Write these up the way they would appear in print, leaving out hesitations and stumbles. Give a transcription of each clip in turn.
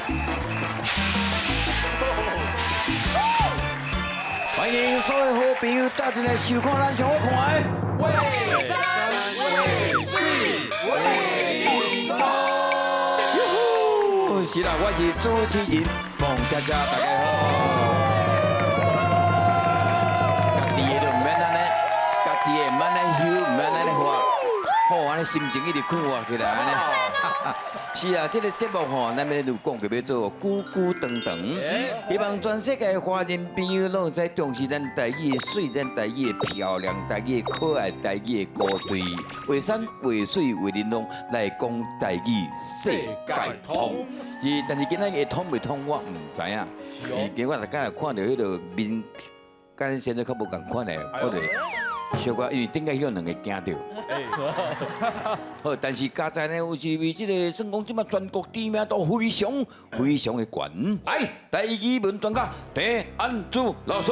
欢迎所有好朋友到进来收看咱上好看的。为山为水为领导。是啦，我是主持人孟佳佳，大家好。家己的就唔免安尼，家己的唔免安尼休，唔免安尼发，好安尼心情一直快活起来安尼。是啊，这个节目吼，咱们有讲过要做久久长长，希望全世界华人朋友拢在重视咱台语的水、咱台语的漂亮、台语的可爱、台语的歌水，为山为水为人龙来讲台语世界通。但是今仔会通未通我唔知影，因为今我大家看到迄个面，跟现在较无共款的，我就。小可，因为顶个迄两个惊到。好，但是加在呢，有是为这个算讲即马全国知名度非常非常的悬。来，第语文专家陈安祖老师。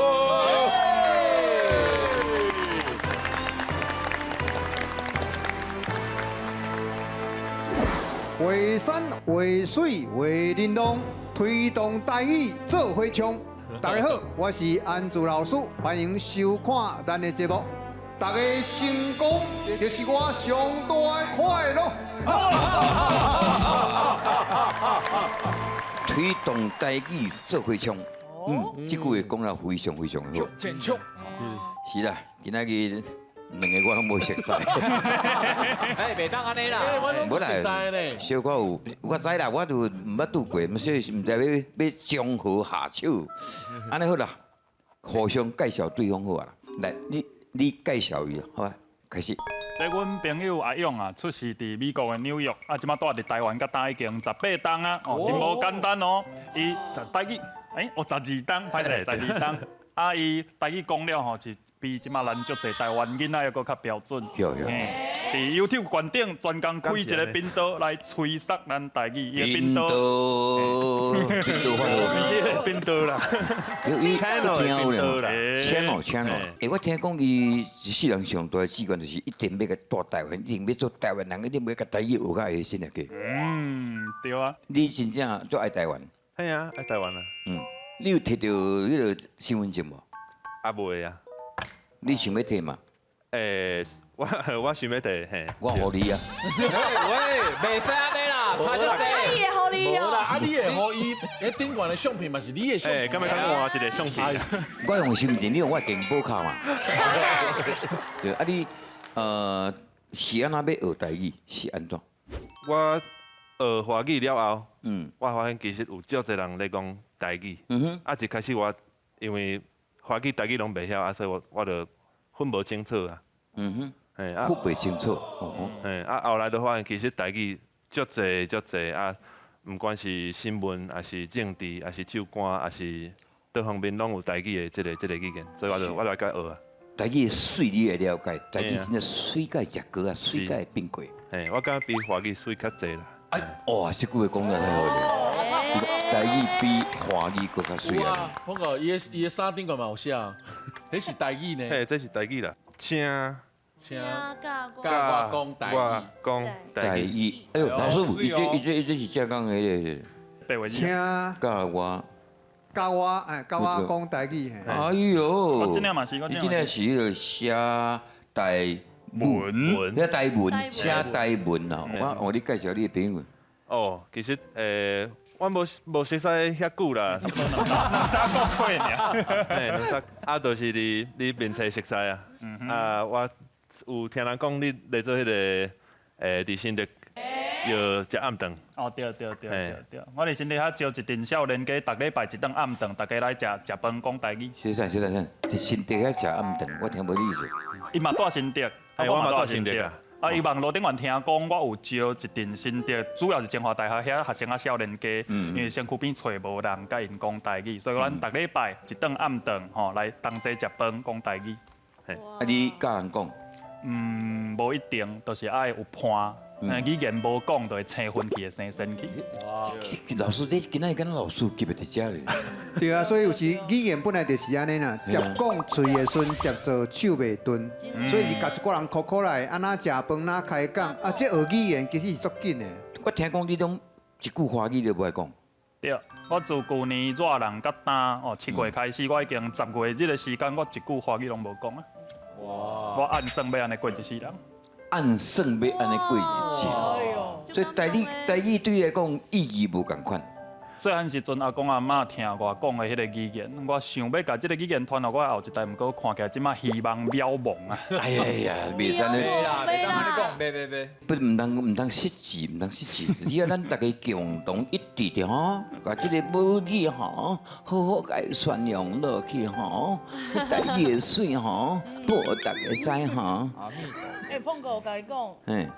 为山为水为林龙，推动台语做花枪。大家好，我是安祖老师，欢迎收看咱的节目。大家成功就是我上大的快乐。推动台语做花枪，这句话讲了非常非常好。真巧。是啦，今仔日两个我拢无熟悉。哎，袂当安尼啦。无啦，小可有，我知啦，我就唔捌拄过，所以唔知要将何下手。安尼好啦，互相介绍对方好啊。来，你介绍伊，好啊，开始。这阮朋友阿勇啊，出世伫美国的纽约，啊，即马住伫台湾，甲打已经18冬啊，哦，真无简单哦。伊台语，12冬，歹势12冬。啊，伊台语讲了吼，是比即马咱足侪台湾囡仔还阁较标准。伫 YouTube 观顶专工开一个频道来吹杀咱台语，伊个频道发频道啦，伊听有啦，请哦。我听讲伊一世人上大的志愿就是一定要甲带台湾，一定要做台湾人，一定要甲台语学较会先来个。对啊。你真正最爱台湾？系啊，爱台湾啊。你有摕到迄个身份证无？啊未啊。你想要摕嘛？我想要摕，嘿。我互你啊。喂，袂使安尼啦，差足济。你也好你哦。啊，你会互伊，迄顶悬的相片嘛是你的相片。敢要换一个相片？我用身份证，你用我健保卡嘛。对，啊你是安怎要学台语？是安怎？我学华语了后，我发现其实有足侪人咧讲台语。啊，一开始我因为华语、台语拢袂晓，啊，所以我就分不清楚啊。分不清楚。后来就发现其实台语足侪啊，不管是新闻，还是政治，还是唱歌，还是各方面拢有台语的这个语言，所以我来甲学啊。台语的水你会了解，台语真正水介食过啊，水介变过。我感觉比华语水较济啦。哇，这句话讲得太好了。台语比华语更较水啊！我讲伊的衫顶悬嘛有写，迄是台语呢。嘿，这是台语啦，请教我讲台语。我讲台语。哎呦，老师，伊这是正讲迄个，请教我讲台语。哎呦，我真正嘛是，你真正是迄个写台文，写台文，写台文啊！我你介绍你的朋友。哦，其实我无熟悉遐久啦，两三个月尔。两三，啊，就是你面册熟悉啊。啊，我有听人讲你来做迄个伫新竹要食暗顿。哦，对，我伫新竹遐招一阵少年家，逐礼拜一顿暗顿，大家来食饭讲台语。小等，伫新竹遐食暗顿，我听无你意思。伊嘛住新竹，我嘛住新竹啊。啊，伊网络顶悬听讲，我有招一阵新竹，主要是清华大学遐学生啊少年家，因为身躯边找无人甲因讲台语，所以咱逐礼拜一顿暗顿吼来同齐食饭讲台语。啊，你教人讲？无一定，就是爱有伴。语言无讲，就会生分去，会生生气。哇！老师，这今仔跟老师级别伫遮咧。对啊，所以有时语言本来就是安尼啦，接讲嘴会顺，接做手袂钝。所以你甲一个人考来，安那食饭，哪开讲，啊，这学语言其实是足紧的。我听讲你拢一句华语都不会讲。对，我自旧年热人甲单哦，7月开始，我已经10月这个时间，我一句华语拢无讲啊。哇！我按算要安尼过一世人。按算要安尼过日子，哎呦，所以台语对你来讲意义无共款。细汉时阵，阿公阿嬷听我讲的迄个语言，我想要甲这个语言传到我后一代，毋过看起来即马希望渺茫啊！哎呀，袂使咧，对啦，别跟你讲，别。不唔通失志，唔通失志。只要咱大家共同一致的吼，把这个母语吼好好甲伊宣扬落去吼，台语的水吼，好大家知吼。阿弥陀佛。哎，碰哥，我甲你讲，嗯，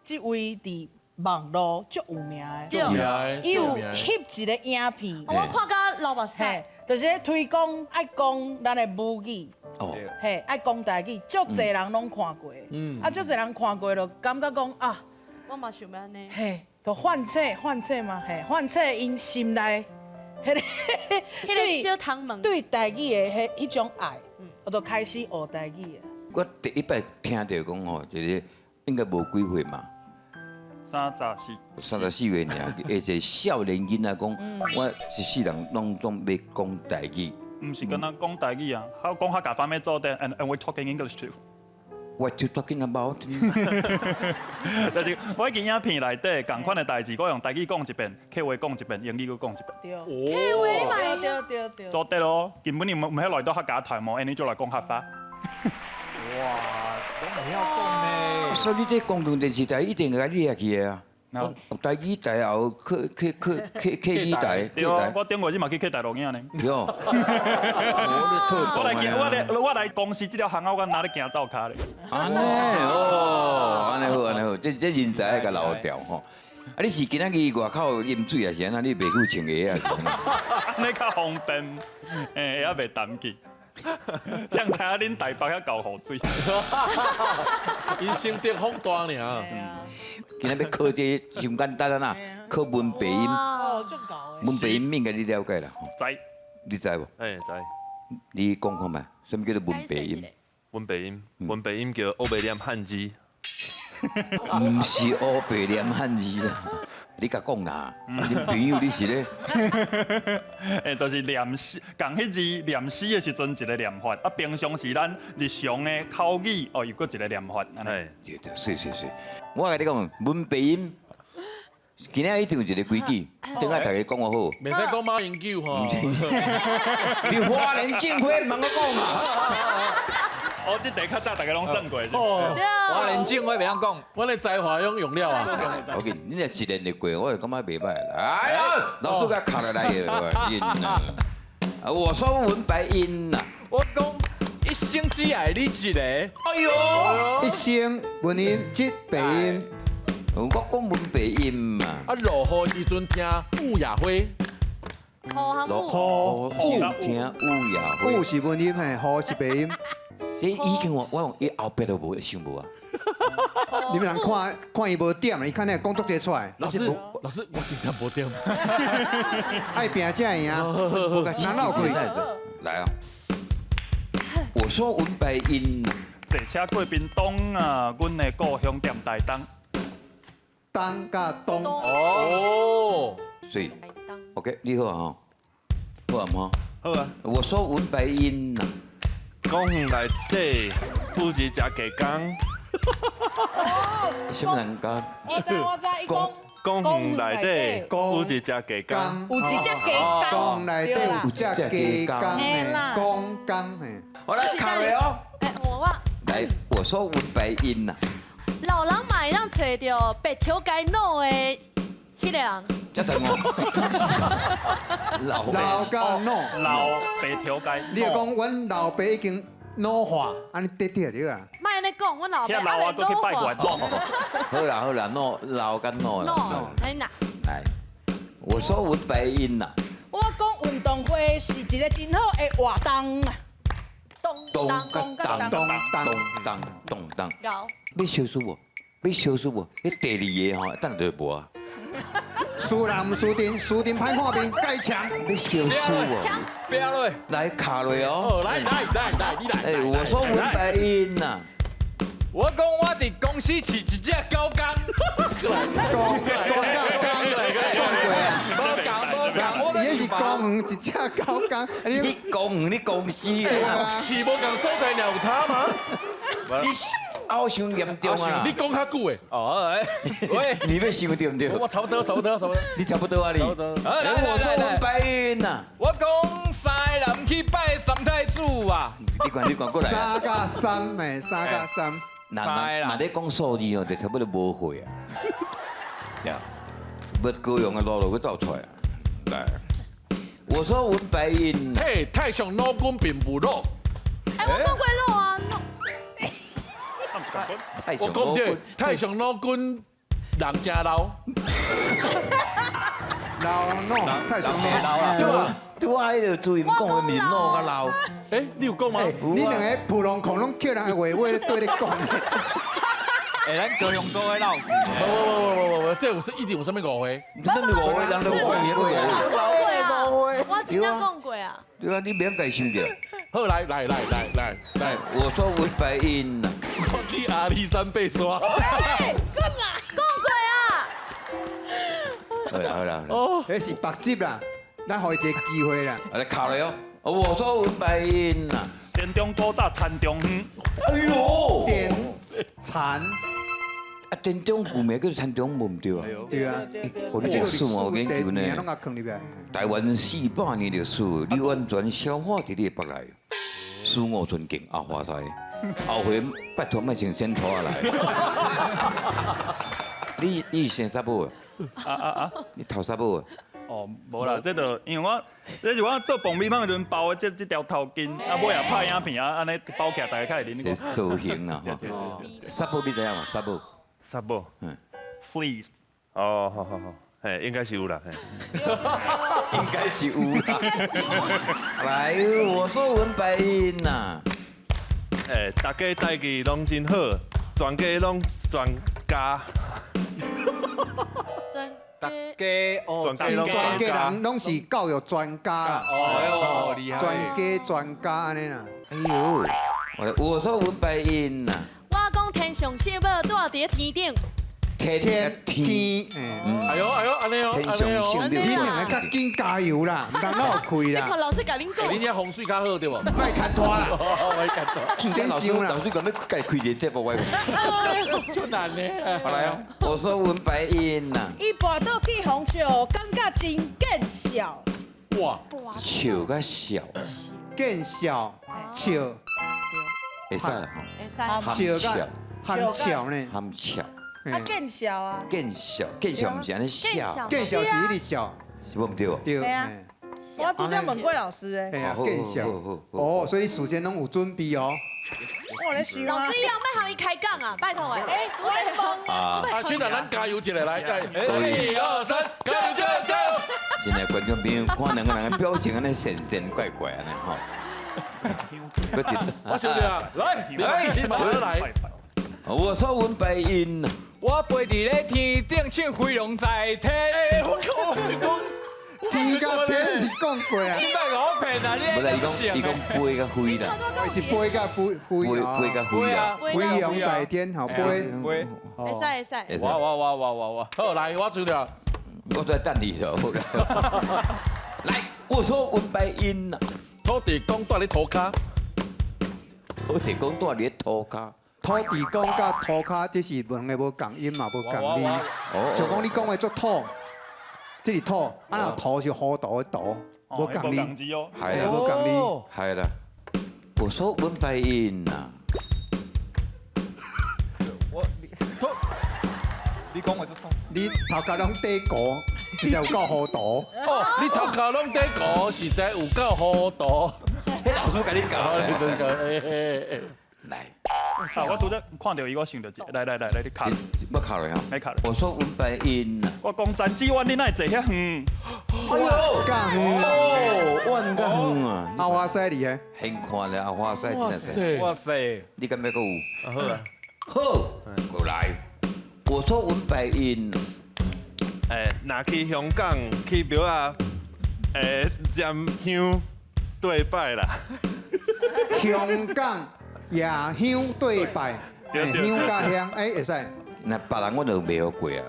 这位伫网络足有名的，对伊有翕一个影片，我看到老目屎，嘿，就是咧推广爱讲咱的母语，哦，嘿，爱讲台语，足侪人拢看过，啊，足侪人看过就感觉讲啊，我嘛想要安尼。嘿，就唤醒嘛，嘿，唤醒因心内迄个迄个小汤门，对台语的迄种爱，我就开始学台语的。我第一摆听到讲吼，就是应该无几岁嘛。 34岁尔，而且少年囡仔讲，我一世人拢总要讲台语。唔是跟咱讲台语啊，还有讲客家方面做的，and we talking English too。 What you talking about？ 就是我迄影片内底共款的代志，我用台语讲一遍，客话讲一遍，英语又讲一遍。对，客话你嘛对。做得咯，根本你唔喺来到客家台冇，你就来讲客家。哇，拢唔晓讲呢。所以你在公共电视台一定甲你下去的啊。台语台后客语台，对啊，我顶回日嘛去客台录影呢。对哦。我来公司这条巷口，我哪里行走卡咧？安尼哦，安尼好，这人才爱甲留掉吼。啊，你是今仔日外口饮水啊？是安那你袂去穿鞋啊？是安那？安尼较方便，会晓袂担去。像知影恁台北遐搞雨水。因生得风大呢。今仔要考这上简单啊呐，考文白音，哦，足高的。文白音应该你了解啦。知。你知无？哎，知。你讲看觅，什么叫做文白音？文白音叫欧北念汉字。唔是乌白念汉字啦，你甲讲啦，恁朋友你是咧？诶，就是念诗，共迄字念诗的时阵一个念法，啊，平常时咱日常的口语哦，又搁一个念法。哎，对，是。我甲你讲，文白音，今仔一定有一个规矩，等下大家讲我好。袂使讲马英九吼。你花莲政会问我讲啊？哦，这题较早大家拢算过。哦，我连正话袂晓讲，我的才华用了啊。OK，你若一练就过，我就感觉袂歹啦。哎呀，老师甲卡落来音啊！我说文白音呐。我讲一生只爱你一个。哎呦，一声文音即白音，我讲文白音嘛。啊，落雨时阵听乌鸦花。落雨听乌鸦花。雾是文音嘿，雨是白音。这已经我用伊后壁都无想无啊。你们人看伊无点，伊看那工作节出来，老师，我真正无点。爱拼才会赢。难闹开。来啊！我说文白音呐。坐车过屏东啊，阮的故乡店台东。东甲东。哦。所以 ，OK， 你好啊，好啊吗？好啊。我说文白音呐。公园内底有一只鸡公。什么人讲？我知，伊讲公园内底有一只鸡公。有一只鸡公内底有一只鸡公嘿，公公嘿。好来，卡瑞哦。哎，我来，我说文白音呐。老人嘛会当找到白条街脑的迄个人。这等我。老甲脑。老白条街。你要讲阮老爸已经老化，安尼得对啊。莫安尼讲，阮老爸遐老啊，搁去拜关。好啦，老跟老啦。哎呐。来，我说文白音呐。我讲运动会是一个真好的活动啊。咚当。搞。要小输无？迄第二个吼，等下就无啊。输人毋输阵，输阵歹看面，改强。要小输无？不要落。来卡瑞哦。哦，来，你来。哎，我说文白音呐。我讲我伫公司饲一只狗公。公甲公，无园一只狗公，你公园你公司啊，是无共所在鸟有他吗？你拗伤严重啊啦你！讲较久诶，哦，哎，喂，你要想对不对？我差不多，差不多，差不多。你差不多啊你。差不多哎，我说文白云呐，我讲西南去拜三太子啊，你赶过来啊。 3加3诶，3加3。那你讲数字哦，就差不多无会啊。呀，要高阳的路路去走出来啊。来，我说文白云呐，嘿，太上老君并不老，哎，我讲过肉啊，太上我讲对，太上老君人真老，老喏，太上老对啊，对啊，迄个注意讲的面弄较老。诶，你有讲吗？你两个普龙恐龙捡人的话，我对你讲。哎，咱高雄做的老，不，这有是一定有什么误会？你真的误会，人都讲嘢过啊。讲过啊，我真正讲过啊。对啊，你免改想着。好，来，来，我说文白云呐，我去阿里山被刷。讲过啊。好啦，哦，迄是白纸啦，咱互伊一个机会啦。来考了哟。我说文白云呐，田中古早田中园，哎呦，点残，啊，田中古名叫田中唔对啊。对啊，我你这个史我研究呢，名拢甲藏入来。台湾400年历史，你完全消化伫你的腹内。苏我尊敬阿华仔，后回拜托莫穿仙拖来。你先啥步啊？你头啥步啊？哦，无啦，这就因为这是我做爆米花的阵包的这条头巾，啊尾啊拍影片啊，安尼包起来大家开始啉。这造型啊，哈。啥步你知影嘛？啥步？啥不？ Fleece，哦，好，嘿，应该是有啦，嘿。应该是有啦。来，我说文白云呐。诶，大家代志拢真好，全家拢专家，大家哦，因专家人拢是教育专家啦，哦，厉害，专家专家安尼啦。哎呦，我说文白云呐。我讲天上小宝住伫天顶，天，哎呦，安尼哦，天上星你两个较紧加油啦，唔通老开你啦看，老师甲恁讲，恁遐风水较好对无？莫牵拖啦。我感觉今天老师讲要家开一个节目，我就难呢。好来哦。我说文白云呐，伊跋倒去红笑，感觉真见笑。哇，笑甲笑，见笑笑，会使啦吼。会使。笑甲含笑呢，含笑，啊，见笑啊，见笑，见笑唔是安尼笑，见笑是迄个笑，是无唔对哦。对。对啊我拄则问过老师诶，哎呀，见笑。哦，所以你事先拢有准备哦。我咧想啊老师，以后要向伊开讲啊，拜托诶。哎，我懵啊，啊，村长，咱加油一下来，1、2、3，加油！现在观众朋友看两个人的表情安尼神神怪怪安尼吼。我晓得啊，来，你慢慢来。我说文白云呐，我飞伫咧天顶，像飞龙在天。我靠，我是讲。天甲天是讲过啊，你别甲我骗啊！你不是伊讲飞甲飞啦，是飞甲飞飞甲飞啦，飞扬在天，好飞。飞，会使会使。哇！好，来，我准了。我在等你了。来，我说文白云呐，土地公住咧涂骹，土地公住咧涂骹。土地公甲土骹，这是两个无共音嘛，无共理。哦，就讲你讲的做土，这是土，啊那土是好土的土，无共理，字哦。系啦，无共理。系啦。我说文白云呐，你讲我就痛。你头壳拢底糊，实在有够好土。哦，你头壳拢底糊，实在有够糊涂。迄老师甲你教哎，来，啊，我拄则看到伊，我想到一个，来，你卡，要考了哈。来卡。我说文白云呐，我讲詹志远，你哪会坐遐远？哎呦，干哦，万甲远啊，阿华西里诶，现看了阿花赛真哇系，塞，哇塞！你敢要有？好啦，好，过来。我说文白云，诶，若去香港去庙啊，占香对拜啦。香港夜香对拜，香甲香，哎会使。那别人我就未学过啊，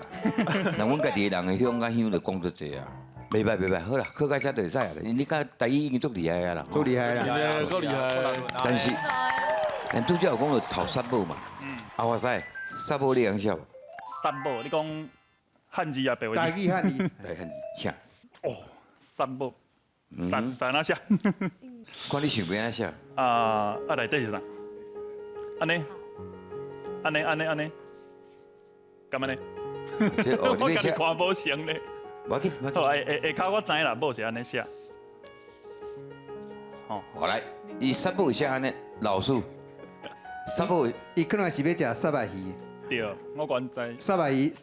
那阮家己人的香甲香就讲得济啊。袂歹，好啦，考到遮就会使啊。你甲台语已经足厉害啊啦。足厉害啦。够厉害。但是，但拄则有讲到头杀母嘛。啊，哇塞，杀母你会晓无？三宝，你讲汉字啊，白话台字。语汉字，来看啥？哦，三宝，嗯三那下。看你想要安写。啊，内底是啥？安尼，干嘛呢？这哦，我你要写，家己看无成咧。我紧，好，下骹我知啦，某是安尼写。哦，好来，伊杀母写安尼，老师，杀母伊可能是要食沙白鱼，对，我原知。沙白鱼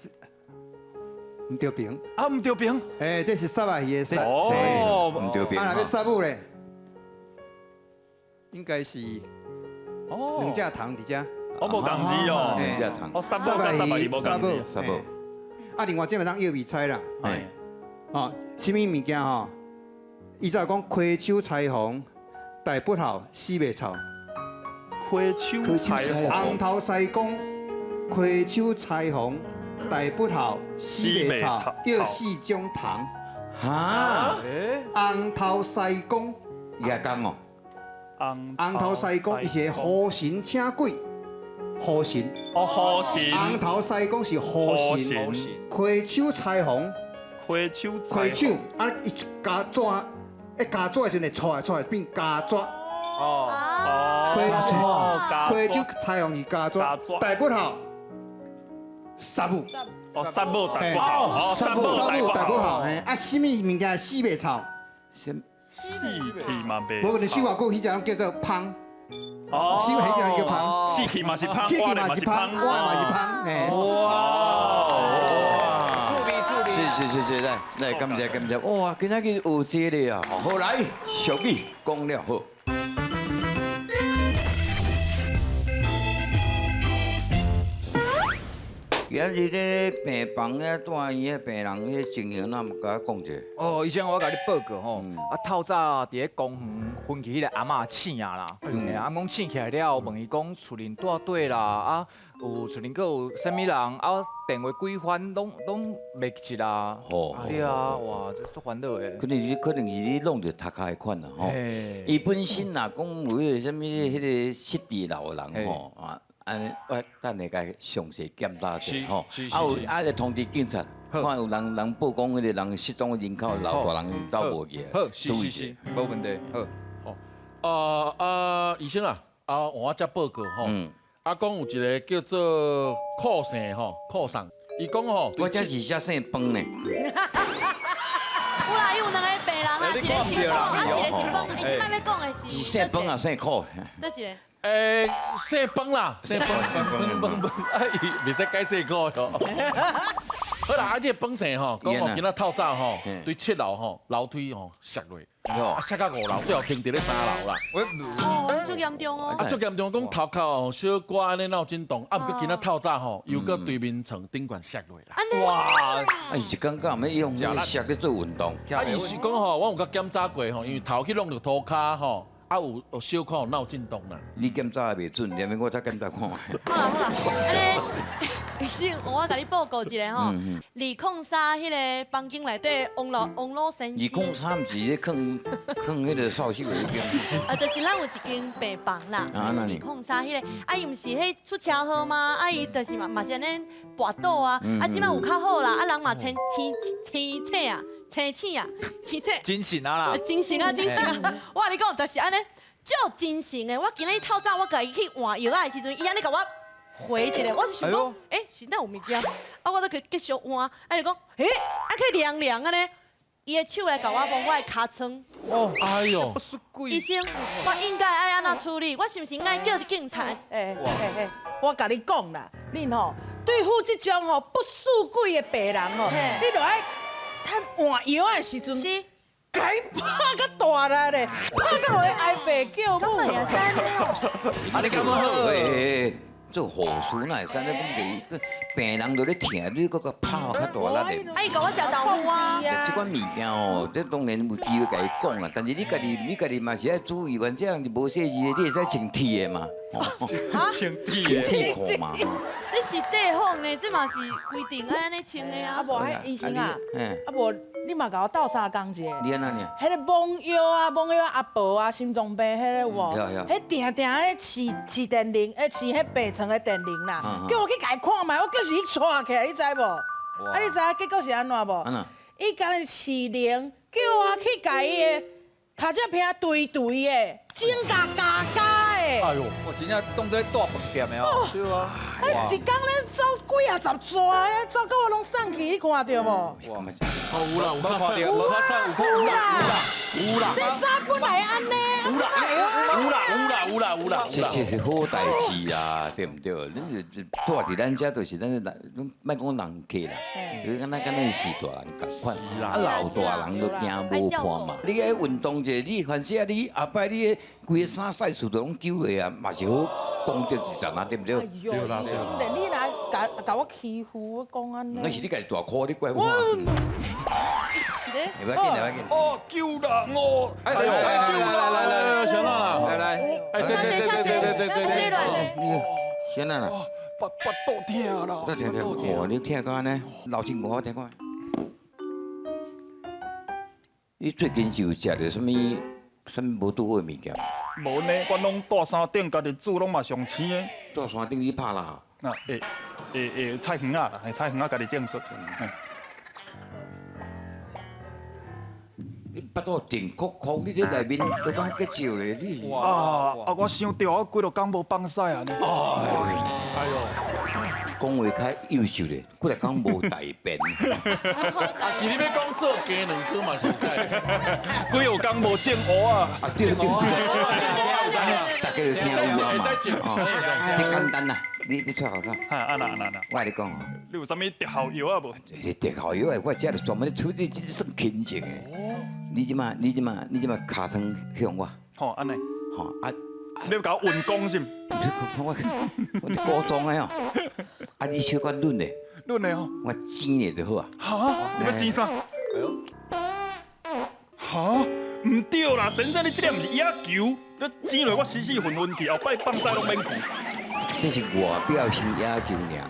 唔对平，啊，唔对平。哎，这是沙白鱼的沙。哦，唔对边啊，若要杀母咧，应该是哦，两只糖伫遮。我无共字哦。两只糖哦，三宝甲三百二无共字。杀母，啊，另外这嘛当药味菜啦，哎，哦，什么物件吼？伊就讲花手裁缝，大不好死袂臭，花手裁红头西公，花手裁缝，大不好死袂臭，要四种糖。哈，红头西公，也讲哦，红头西公，伊是河神请鬼，河神。哦，好神。红头西公是河神，花手裁缝，花手花手啊，伊加纸，一加纸的时候出来变加纸，哦花手裁缝是加纸，大不好，杀母，哦，三宝大不好，哦，三宝大不好，好，嘿，啊，什么物件死袂臭？先细皮嘛袂。无可能死偌久，迄种叫做芳，哦，死迄种叫芳，细皮嘛是芳，死去我嘛是芳，我嘛是芳，嘿。是，来，感谢，哇，今仔日有这个啊，好来，小米讲了好。今日咧病房咧住院的病人迄情形，那么甲我讲者。哦，以前我甲你报告吼，啊透早伫咧公园分去迄个阿嬷醒啊啦，阿公醒起来了，问伊讲厝里住对啦，啊有厝里佫有啥物人，啊电话几番拢袂记啦。哦对啊，哇，这足烦恼的。可能是你弄着头壳的款啦吼。嘿伊本身啦，讲有迄个什物迄个失智老人吼啊，安我等下甲详细检查者吼。啊有啊，就通知警察，看有人报讲迄个人失踪的人口老大人走无去。好，是，无问题。好，医生啊，我才报告吼，嗯，啊讲有一个叫做酷生吼，酷送，伊讲吼，我这是写姓饭呢。有啦，伊有两个病人啦，一个是胖，啊一个是胖，伊即摆要讲的是是姓饭啊，姓苦。倒一个？姓崩啦，姓崩，啊，伊袂使改姓个哟。好啦，啊，这崩生吼，讲吼今仔透早吼，对7楼吼楼梯吼摔落，啊摔到5楼，最后停伫咧3楼啦。哦，足严重哦。啊，足严重，讲头壳吼小可安尼闹震动，啊，不过今仔透早吼又搁对面床顶悬摔落啦。哇，啊，伊是感觉要用迄个石咧做运动。啊，伊是讲吼，我有甲检查过吼，因为头去弄着涂骹吼，啊有小可有闹震动啦。你检查也袂准，连免我再检查看。好啦，安尼，医生，我甲你报告一下吼，203迄个房间内底网络先生。203毋是咧放迄个扫帚的间。就是咱有一间病房啦，那你203迄个，啊伊毋是迄出车祸吗？啊伊就是嘛是安尼跋倒啊，啊即摆有较好啦，啊人嘛青啊。青青啊，青青，精神啊啦，精神啊，精神啊！我跟你讲，就是安尼，足精神的。我今日透早我家己去换药的时阵，伊安尼甲我回一个，我就想讲，是哪有物件？啊，我都去继续换，啊就讲，啊去凉凉安尼，伊的手来甲我摸我的尻川。哦，哎呦，医生，我应该爱安怎处理？我是不是应该叫警察？我甲你讲啦，恁吼对付这种吼不输鬼的病人吼，你就爱。趁换药的时阵，是，该拍到大力咧，拍到会挨白叫母。也是安尼哦。啊你感觉好？做护士哪会使咧讲病人都咧疼，你搁个拍较大力的。啊，伊甲我食豆腐啊。这款物件哦，这当然有机会甲伊讲啦，但是你家己嘛是爱注意，反正是无细致的，你会使穿 T 的嘛。穿 T 裤嘛。这是地方呢，这嘛是规定爱安尼穿的啊。啊无迄医生啊，啊无你嘛甲我斗相共一个。你安那呢？迄个罔腰啊阿婆啊，心脏病迄个有无？迄定定咧饲电铃，饲迄白床的电铃啦，叫我去甲伊看卖，我就是去带起来，你知无？啊，你知影结果是安怎无？伊干咧饲铃，叫我去甲伊的头只片对的，整甲加的。哎呦，我真正当做大饭店的哦。对啊，一工咧走几啊十撮，走到我拢送去，你看到无？有啦，有较瘦，有较瘦，有啦，这衫本来安尼，有啦，这是好代志啊，对不对？恁就住伫咱遮，就是咱莫讲人客啦，就是敢咱是大人共款，啊老大人都惊无伴嘛。你爱运动者，你凡是啊，你后摆你规个衫晒数都拢揪落啊，嘛是好功德一阵啊，对不对？对啦，你来甲我欺负，我讲安尼。那是你家己大哭，你怪我。不要紧，不要紧。哦，救人哦！哎，来，小娜啦，来，哎，对，你先来啦。腹肚疼啦！再听听，哦，你听讲呢？老辛苦，我听看。你最近是有食着什么无拄好的物件？无呢，我拢大山顶家己煮，拢嘛上青的。到山顶去拍啦。那菜园啊啦，菜园啊家己种出。你腹肚定哭哭，你这内面都讲结石咧，你。啊！我想着我几落工无放屎啊！哎呦，讲话较优秀咧，几来讲无大便。啊是你要讲做鸡两颗嘛，是不是？几有工无种蚵啊！啊对，大家就听有啊嘛。这简单啦，你出来看。哈，安那，我跟你讲哦，你有啥物特效药啊无？这特效药的，我遮就专门咧处理这算轻症的。你即马骹汤向我，吼，安尼，吼啊。你要甲我运功是毋？我高中的哦，啊你小可润嘞，润的哦。我煎嘞就好啊。哈？你要煎啥？哎呦，哈？唔对啦，先生，你这个唔是野球，你煎落我死死混混去，后摆放屎拢免去。这是外表性野球尔，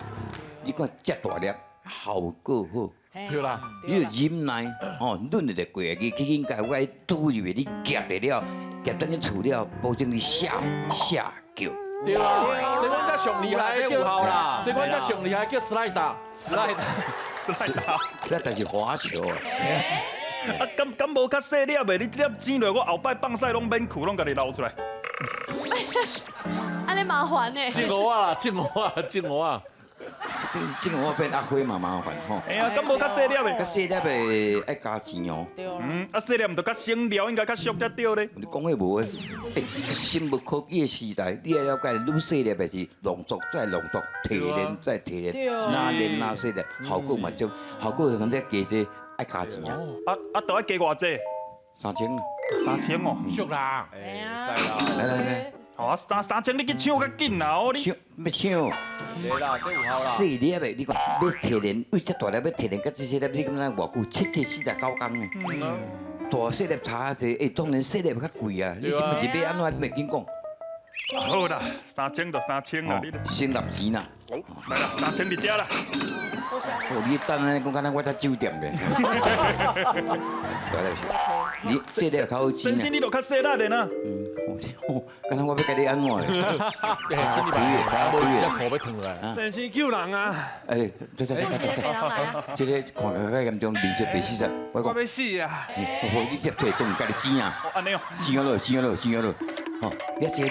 你看遮大粒，效果好。对啦，你就忍耐，哦，润了就过去，去应该我拄入去，你夹来了，夹等你除了，保证你下球。对啦，这款较上厉害有效啦，这款较上厉害叫 slide。那但是滑球啊。啊，敢无较细粒的？你这粒煎落，我后摆放屎拢免去，拢家己捞出来。安尼麻烦呢。进鹅啊，进鹅啊。这个我变阿辉嘛麻烦吼。哎呀，敢无较细粒的？较细粒的爱加钱哦。啊细粒唔着较生料，应该较俗才对咧。你讲的无诶，新不科技的时代，你要了解，愈细粒的是浓缩再浓缩，提炼再提炼，哪炼哪细粒，效果嘛就效果可能再加些爱加钱啊。啊，都要加偌济3000。 ？3000哦。俗啦。哎呀，使啦，来，好啊，3000你去抢较紧啦哦你。抢要抢。对啦，这有效啦。细粒的，你讲要提炼，为这大粒要提炼，甲这细粒你敢若偌久？749工呢。大细粒差些，当然细粒较贵啊。你是不是要安怎？你袂紧讲。好啦，3000就3000啦，你。先纳钱啦。来啦，3000你遮啦。哦，你等下讲，敢若我在酒店咧。你细粒较好钱啊。先生，你就较细力的呐。敢若我要甲你安怎咧？无口要疼来。先生救人啊！哎，对，北人来啊！这个看起来严重，面色白40。我讲，我要死啊！你接退动，家己钱啊！安尼哦。钱落。吼，你坐。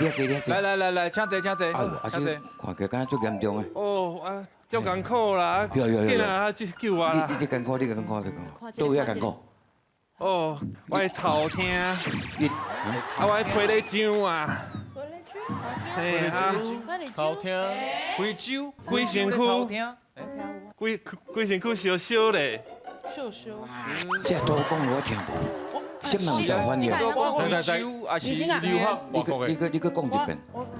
来，请坐。哎呦，阿叔，看起来敢若足严重诶。哦啊，足艰苦啦！有。紧啊，救我啦！你艰苦，都有艰苦。哦，我的头疼，你我的皮咧痒啊！嘿啊，头疼，贵州，规身躯，规身躯烧烧咧。这都讲我听无，什么人在翻译？贵州还是留学外国的？你个讲一遍。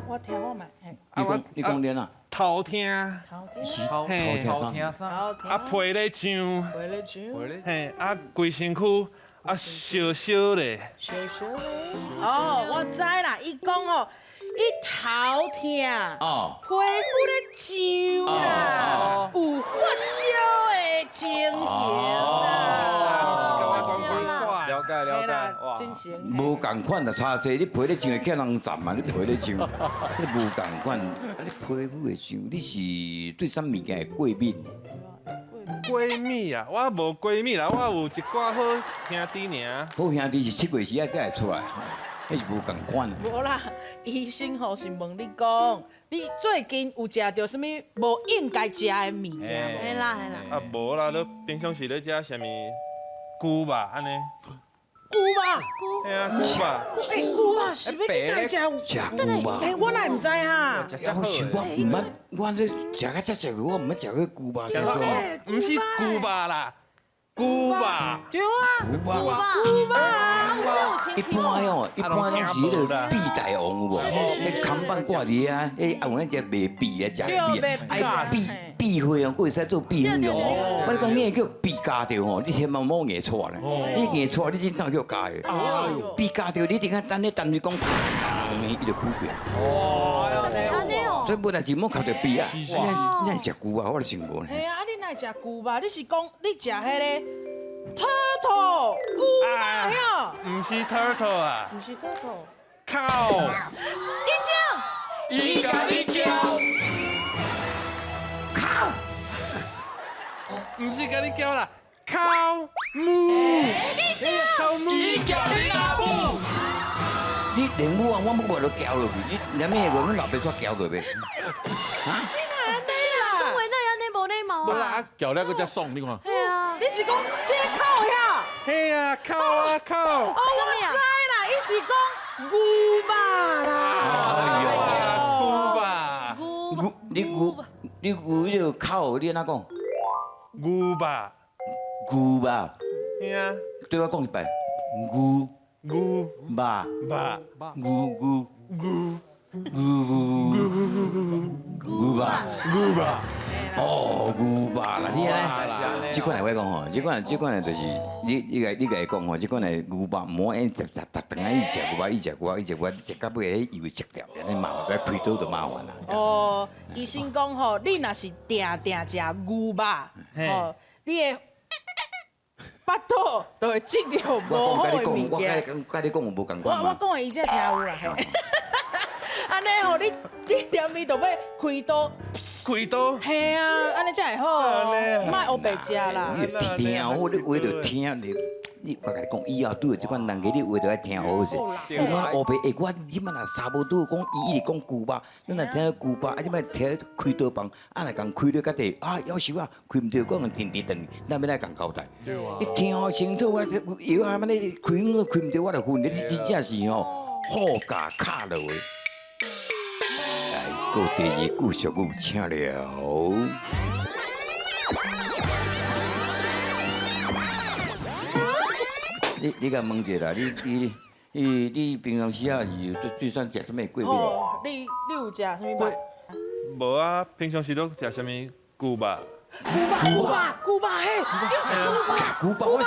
我听我买，你讲连啊？头疼，头疼啥？啊皮咧痒，嘿啊规身躯啊烧烧咧。哦，我知啦，伊讲吼，伊头疼，哦，皮肤咧痒啦，有发烧的情形啦。解了解，哇，真行。无共款啦，差济你皮咧唱，叫人站嘛，你皮咧唱，你无共款，你皮肤会唱，你是对啥物件会过敏？闺蜜啊，我无闺蜜啦，我有一寡好兄弟尔。好兄弟是7月时啊才会出来，迄是无共款。无啦，医生吼是问你讲，你最近有食到什么无应该食的物件系啦系啦，啊，无啦，你平常时咧食啥物菇吧安尼？无？菇吧，嘿啊，菇吧。菇吧是要去哪食？食牛吧？我哪会知哈？我想我毋捌，我咧食较遮食，我毋捌食过牛吧，啥哦个？毋是菇吧啦，菇吧。对啊，牛吧。菇吧。啊，有说有一清气般哦，一般拢是迄个壁大王有无？迄看板挂伫啊，迄啊有咱只卖壁咧食壁，哎壁花哦，佫会使做壁粉哦。我讲你叫壁加着吼，你千万莫硬错咧，你硬错你真当叫加的。壁加着你顶下等你等你讲，伊就苦过。安尼哦，所以本来是莫靠着壁啊，你爱食牛啊，我就想无呢。系啊，你哪会食菇吧？你是讲你食迄个 turtle 菇吧？哟，毋是 turtle 啊，不是 turtle。靠！医生，伊甲你叫，毋是甲你叫啦，靠母，靠母，伊叫你阿母。你连母啊，我要我都交落去，你连咩个阮老爸煞交落去？啊？讲话那安尼无礼貌啊，啊，叫了个才爽，你看。系啊，你是讲这个口呀？嘿啊，靠啊靠！哦，我知啦，伊是讲牛吧啦。菇吧，牛你迄个口你安怎讲？菇吧，牛吧，嘿啊，对我讲一摆，牛菇吧，吧，牛吧，菇吧，哦，牛吧啦，你安尼，即款来我讲吼，即款来就是你个讲吼，即款来牛吧，莫因逐顿啊伊食牛吧，伊食牛吧，食到尾迄以为食掉，安尼麻烦，开刀就麻烦啦。哦，医生讲吼，你若是定食牛吧，吼，你的巴肚就会吃到无好的物我件。甲你讲有无共我款嘛？讲的伊才听有啦，嘿。安尼吼，你连伊就要开刀，开刀，嘿啊，安尼才会好，莫黑白食啦。你会听，我你话就听你我甲你讲，以后拄着即款人家，你话就爱听好势。你讲黑白，我即摆若差不多讲，伊一直讲牛吧，咱若听牛吧，啊即摆听开刀房，啊若共开了甲地，啊夭寿啊，开毋着，讲停，咱要来共交代。你听好清楚，我这药啊，安尼开我开毋着，我就训你，你真正是吼好价卡落去。来，到第二句俗语，请了。你甲问者啦，你平常时啊是最算食什么过敏？哦，你有食什么吧？无啊，平常时都食啥物菇吧？牛吧，嘿，你食牛吧？牛吧，我是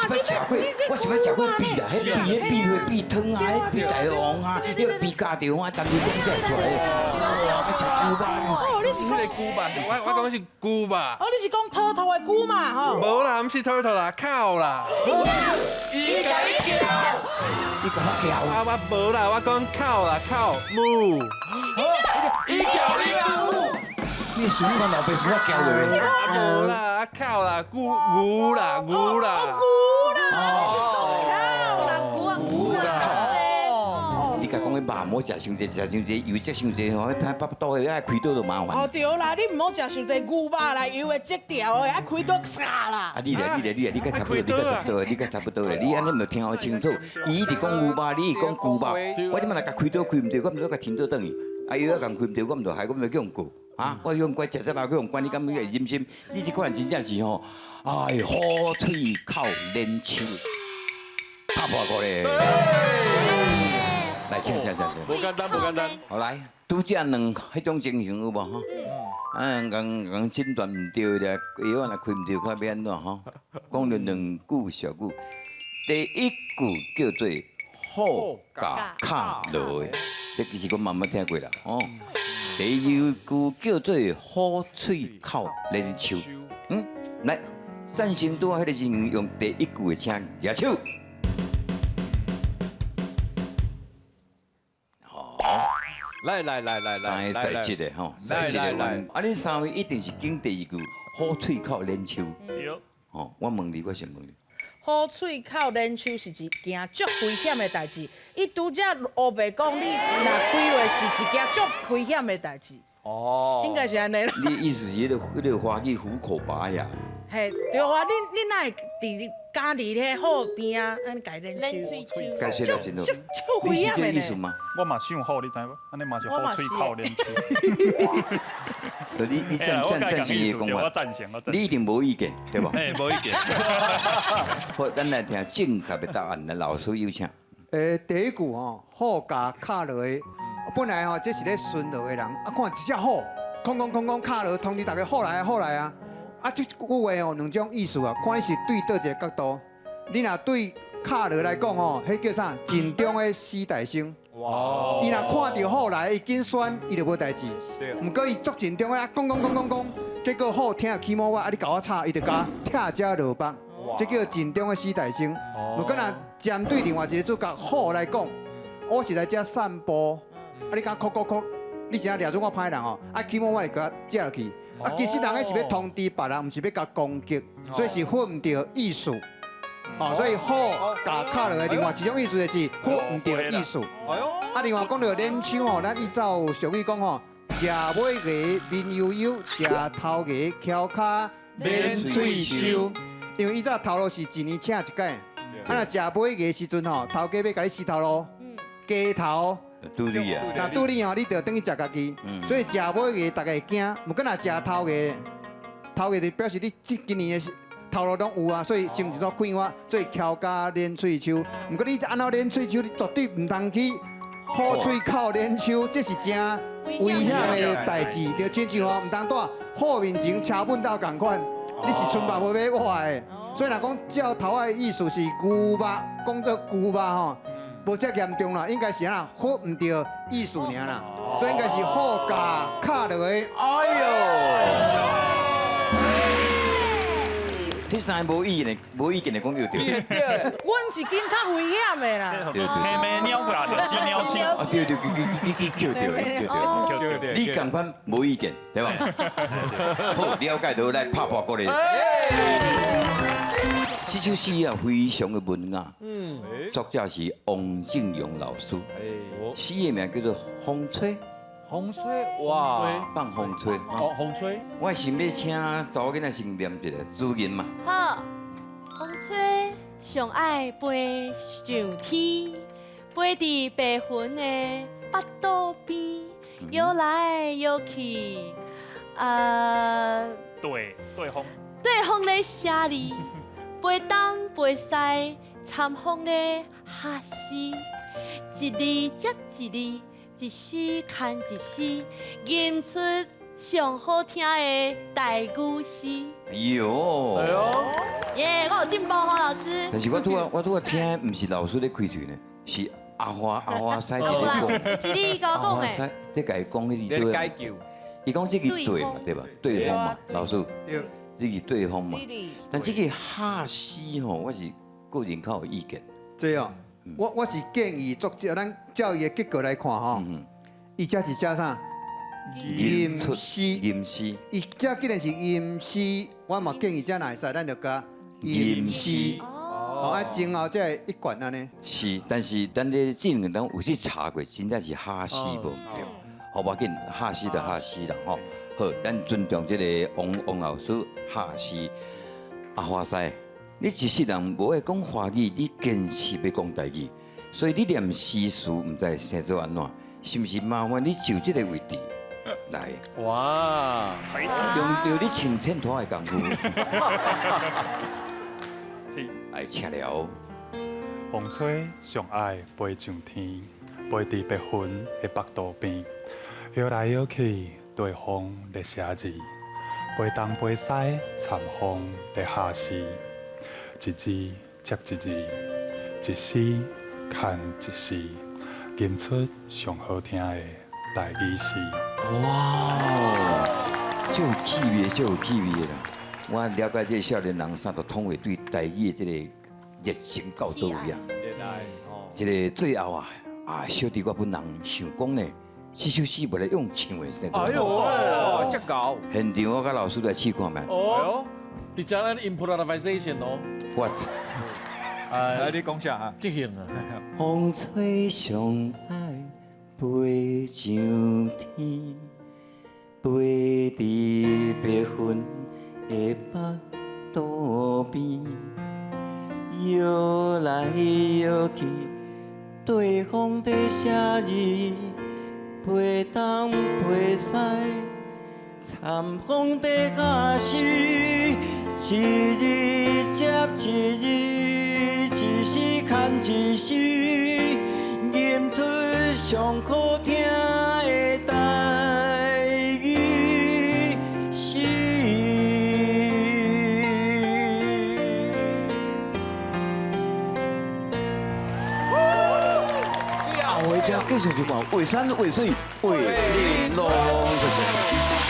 要食过鳖啦，迄鳖汤啊，迄鳖大王啊，迄个鳖家条啊，但是讲出来的，哇，要食牛吧呢。哦，你是迄个菇吧，我讲是菇吧。哦，你是讲头头的牛嘛？吼。无啦，毋是 turtle 啦，靠啦。伊甲你叫，你讲我叫？啊，我无啦，我讲靠啦，靠母。伊叫你阿母。你想我老爸是我叫落去？无啦，靠啦，牛啦。牛啦，牛啊，你甲讲迄肉莫食伤济，油食伤济吼，迄巴肚迄爱开刀就麻哦烦。对啦，你唔好食伤济牛吧啦，油会折掉的，爱开刀杀啦。啊，你甲差不多咧，你安尼唔听好清楚。伊一直讲牛吧，你讲牛吧，我即摆若甲开刀开唔着，我唔得甲停刀等伊。啊，伊要共开唔着，我唔着害，我唔着叫人过。啊，我用乖食老去用管，你敢你会忍心？你这款人真正是吼，哎，好腿靠连手，拍破过咧。来，请。无简单。好来，拄则两迄种情形有无吼？讲诊断唔对咧，药若开唔着，看要安怎吼？讲了两句俗语，第一句叫做好甲卡落，这其实我慢慢听过啦，哦。第二句叫做好喙口连手，来，善心拄啊，迄个是用第一句的请举手。来，三个在即个吼，在即个阮，啊，恁三位一定是经第二句好喙口连手。对。吼，我问你，我先问你。好喙口连手是一件足危险的代志。伊拄则黑白讲，你若规划是一件足危险的代志。哦，应该是安尼啦。你意思是迄个华语虎口拔牙？嘿，对啊，你哪会伫家己咧后边啊，安尼改连手？该说了真多。足危你是险的呢。这个意思吗？我嘛想好，你知无？安尼嘛是好喙口连手。你赞成伊的讲法？我赞成，你一定无意见，对无？哎，无意见。好，咱来听正确的答案，来老师有请。第一句吼，虎甲卡落的，本来吼这是咧巡逻的人，啊看一只虎，空卡落，通知大家虎来啊！啊，这句话哦两种意思啊，看你是对倒一个角度。你若对卡落来讲吼，迄叫啥？尽忠的死大生。哇！伊若看到虎来，伊紧选，伊就无代志。毋过伊足尽忠的啊，讲，结果虎听起毛我，啊你甲我吵，伊就甲拆只落北。这叫尽忠的死大生。如果若针对另外一个主角虎来讲，我是来遮散步，啊你讲哭，你是啊掠准我歹人哦，啊起毛我就甲接落去。啊，其实人个是要通知别人，毋是要甲攻击，所以是混唔到意思。哦，所以虎甲卡落的另外一种意思就是混唔到意思。啊，另外讲到连手吼，咱依照俗语讲吼，食尾鸡面悠悠，食头鸡翘骹连喙手。因为伊早头路是一年请一届，啊若食尾鸡的时阵吼，头家要甲你洗头路，鸡头。拄你啊！那拄你哦，你就等于食家己，所以食尾鸡大家会惊。不过若食头鸡，头鸡就表示你今年的头路拢有啊，所以是毋是说快活，所以翘骹连喙手。不过你安怎连喙手，你绝对唔通去好喙口连手，这是真危险的代志。就亲像哦，唔通带好面前车本斗共款，你是春白无买我的。所以若讲照头的意思是牛肉，讲做牛肉吼。无遮严重啦，应该是啊，混唔到意思尔啦，所以应该是虎甲卡落的。哎呦！你三个无意见的讲就对。阮是更较危险的啦。对，黑眉鸟过来就是鸟枪。啊对，叫，你共款无意见，对吧？好，了解到来拍破过来。这首诗啊，非常的文雅。作者是王正荣老师。诗的名叫做《风吹》。风吹，哇，放风吹。哦，风吹。我想要请查某囡仔先念一个主言嘛。好，风吹上爱飞上天，飞伫白云的腹肚边，摇来摇去，对风咧写字。飞东飞西，参风咧下诗，一字接一字，一诗看一诗，吟出上好听的台语诗。哎呦！耶，我有进步哦，老师。但是我拄啊听，唔是老师咧开嘴呢，是阿花师在咧讲。是你甲我讲的。你甲伊讲迄字对啊？伊讲这个对嘛，对吧？对方嘛，老师。这个对方嘛，但这个下诗吼，我是个人较有意见。这样，我是建议作者，咱照伊的结果来看吼，伊这是写啥？吟诗，伊这既然是吟诗，我嘛建议这哪会使，咱就加吟诗。哦，啊，前后这一贯安尼。是，但是咱咧这两当有去查过，真正是下诗无对，好无紧，下诗就下诗啦吼。好，咱尊重这个王老师下诗。阿花师，你一世人无会讲华语，你坚持要讲台语，所以你念诗词唔知生做安怎，是毋是麻烦你就这个位置来？哇！用你清浅拖的功夫，是，来请了。风吹上爱飞上天，飞伫白云的腹肚边，摇来摇去。对风咧写字，飞东飞西，参风咧下诗，一字接一字，一诗看一诗，吟出上好听的台语诗。哇，就有气味，就有气味啦！我了解这个少年人，啥都统会对台语的这个热情到倒位啊！这个最后啊，小弟我本人想讲呢。这首诗不来用唱的，是哎呦，哇，这高，现场我甲老师来试看觅。哦，你讲咱 improvisation 哦， What？来你讲下啊，即兴啊，风吹上海飞上天，飞伫白云的腹肚边，摇来摇去，对方在写字，飞东飞西，惨风在假死，一日接一日，一时看一时，吟出上好听的台语诗。后回家继续就讲，画山画水画玲珑，谢谢。